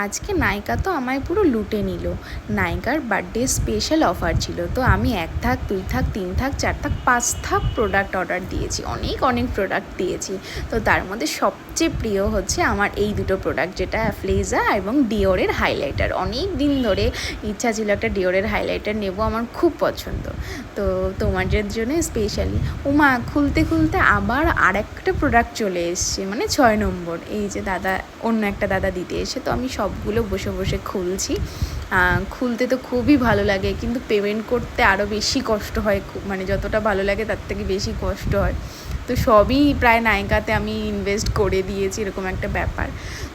আজকে নায়িকা তো আমায় পুরো লুটে নিল। নায়িকার বার্থডে স্পেশাল অফার ছিল, তো আমি 1 থাক 2 থাক 3 থাক 4 থাক 5 থাক প্রোডাক্ট অর্ডার দিয়েছি, অনেক প্রোডাক্ট দিয়েছি। তো তার মধ্যে সবচেয়ে প্রিয় হচ্ছে আমার এই দুটো প্রোডাক্ট, যেটা অ্যাফ্লেজা এবং ডিওরের হাইলাইটার। অনেক দিন ধরে ইচ্ছা ছিল একটা ডিওরের হাইলাইটার নেব, আমার খুব পছন্দ। তো তোমাদের জন্য স্পেশালি ওমা খুলতে খুলতে আবার আরেকটা প্রোডাক্ট চলে এসছে, মানে 6 নম্বর। এই যে দাদা, অন্য একটা দাদা দিতে এসে, তো আমি সবগুলো বসে বসে খুলছি। খুলতে তো খুবই ভালো লাগে, কিন্তু পেমেন্ট করতে আরও বেশি কষ্ট হয়, মানে যতটা ভালো লাগে তার থেকে বেশি কষ্ট হয়। তো সবই প্রায় নায়িকাতে আমি ইনভেস্ট করে দিয়েছি, এরকম একটা ব্যাপার।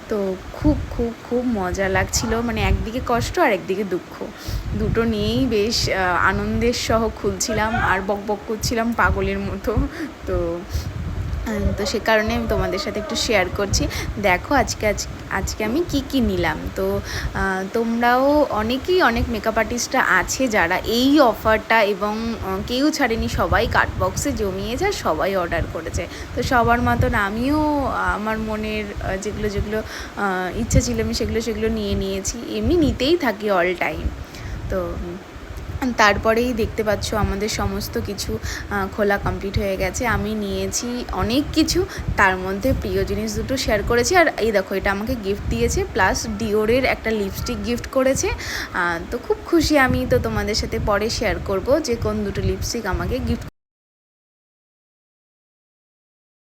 তো খুব খুব খুব মজা লাগছিল, মানে একদিকে কষ্ট আর একদিকে দুঃখ, দুটো নিয়েই বেশ আনন্দের সহ খুলছিলাম আর বক করছিলাম পাগলের মতো। তো তো সে কারণে আমি তোমাদের সাথে একটু শেয়ার করছি। দেখো আজকে আমি কি নিলাম। তো তোমরাও অনেক মেকআপ আর্টিস্টরা আছে যারা এই অফারটা, এবং কেউ ছাড়েনি, সবাই কার্ট বক্সে জমিয়েছে আর সবাই অর্ডার করেছে। তো সবার মতন আমিও আমার মনের যেগুলো ইচ্ছা ছিল আমি সেগুলো নিয়ে নিয়েছি, এমনি নিতেই থাকি অল টাইম। তো তারপরেই দেখতে পাচ্ছ আমাদের সমস্ত কিছু খোলা কমপ্লিট হয়ে গেছে। আমি নিয়েছি অনেক কিছু, তার মধ্যে প্রিয় জিনিস দুটো শেয়ার করেছি। আর এই দেখো, এটা আমাকে গিফট দিয়েছে, প্লাস ডিওরের একটা লিপস্টিক গিফট করেছে। তো খুব খুশি আমি। তো তোমাদের সাথে পরে শেয়ার করব যে কোন দুটো লিপস্টিক আমাকে গিফট